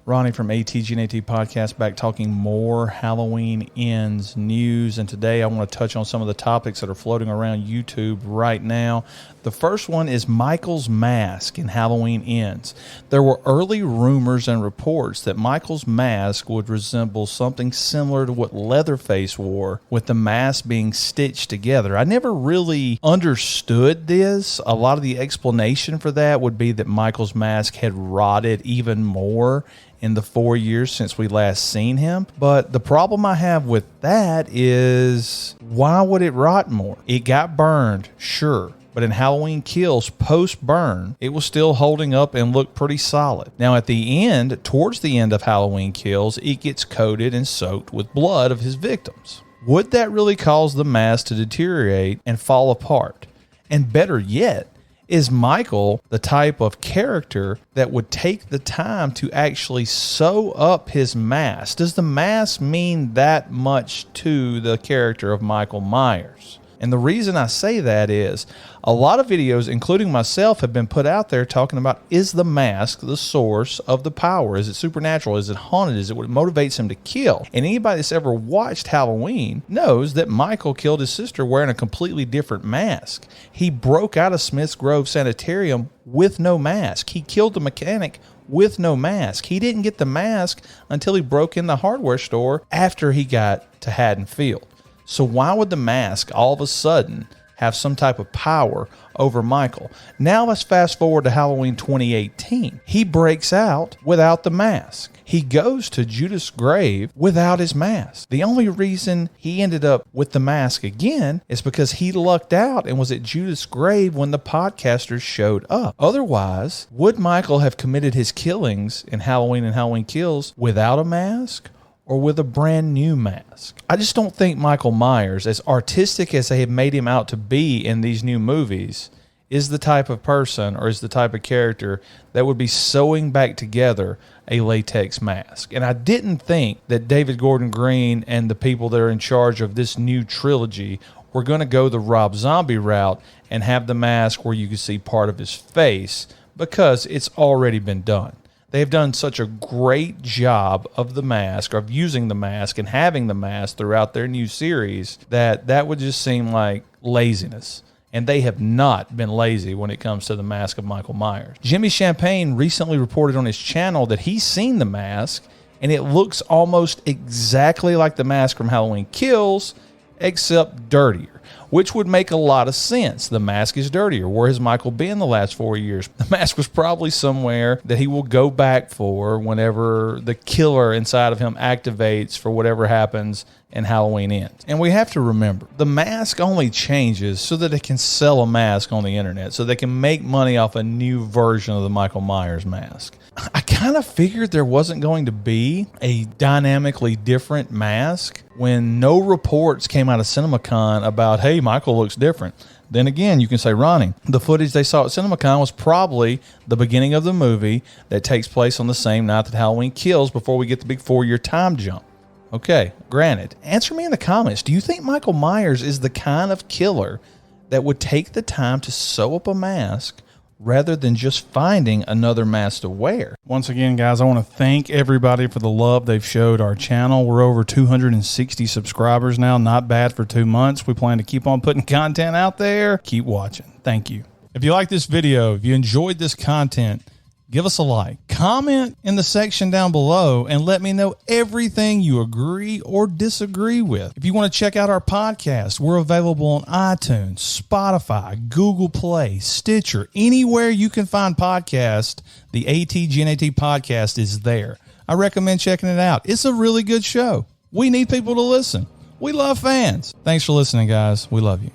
Ronnie from ATGNAT Podcast back talking more Halloween Ends news. And today I want to touch on some of the topics that are floating around YouTube right now. The first one is Michael's mask in Halloween Ends. There were early rumors and reports that Michael's mask would resemble something similar to what Leatherface wore, with the mask being stitched together. I never really understood this. A lot of the explanation for that would be that Michael's mask had rotted even more in the 4 years since we last seen him. But the problem I have with that is, why would it rot more? It got burned, sure. But in Halloween Kills post-burn, it was still holding up and looked pretty solid. Now at the end, towards the end of Halloween Kills, it gets coated and soaked with blood of his victims. Would that really cause the mask to deteriorate and fall apart? And better yet, is Michael the type of character that would take the time to actually sew up his mask? Does the mask mean that much to the character of Michael Myers? And the reason I say that is a lot of videos, including myself, have been put out there talking about, is the mask the source of the power? Is it supernatural? Is it haunted? Is it what motivates him to kill? And anybody that's ever watched Halloween knows that Michael killed his sister wearing a completely different mask. He broke out of Smith's Grove Sanitarium with no mask. He killed the mechanic with no mask. He didn't get the mask until he broke in the hardware store after he got to Haddonfield. So why would the mask all of a sudden have some type of power over Michael? Now let's fast forward to Halloween 2018. He breaks out without the mask. He goes to Judas' grave without his mask. The only reason he ended up with the mask again is because he lucked out and was at Judas' grave when the podcasters showed up. Otherwise, would Michael have committed his killings in Halloween and Halloween Kills without a mask, or with a brand new mask? I just don't think Michael Myers, as artistic as they have made him out to be in these new movies, is the type of person or is the type of character that would be sewing back together a latex mask. And I didn't think that David Gordon Green and the people that are in charge of this new trilogy were going to go the Rob Zombie route and have the mask where you could see part of his face, because it's already been done. They've done such a great job of the mask, of using the mask and having the mask throughout their new series, that would just seem like laziness. And they have not been lazy when it comes to the mask of Michael Myers. Jimmy Champagne recently reported on his channel that he's seen the mask, and it looks almost exactly like the mask from Halloween Kills, except dirtier, which would make a lot of sense. The mask is dirtier. Where has Michael been the last 4 years? The mask was probably somewhere that he will go back for whenever the killer inside of him activates for whatever happens and Halloween Ends. And we have to remember, the mask only changes so that they can sell a mask on the internet, so they can make money off a new version of the Michael Myers mask. I kind of figured there wasn't going to be a dynamically different mask when no reports came out of CinemaCon about, hey, Michael looks different. Then again, you can say, Ronnie, the footage they saw at CinemaCon was probably the beginning of the movie that takes place on the same night that Halloween Kills, before we get the big 4-year time jump. Okay, granted. Answer me in the comments. Do you think Michael Myers is the kind of killer that would take the time to sew up a mask rather than just finding another mask to wear? Once again, guys, I want to thank everybody for the love they've showed our channel. We're over 260 subscribers now. Not bad for 2 months. We plan to keep on putting content out there. Keep watching. Thank you. If you like this video, if you enjoyed this content, give us a like. Comment in the section down below and let me know everything you agree or disagree with. If you want to check out our podcast, we're available on iTunes, Spotify, Google Play, Stitcher, anywhere you can find podcasts. The ATGNAT podcast is there. I recommend checking it out. It's a really good show. We need people to listen. We love fans. Thanks for listening, guys. We love you.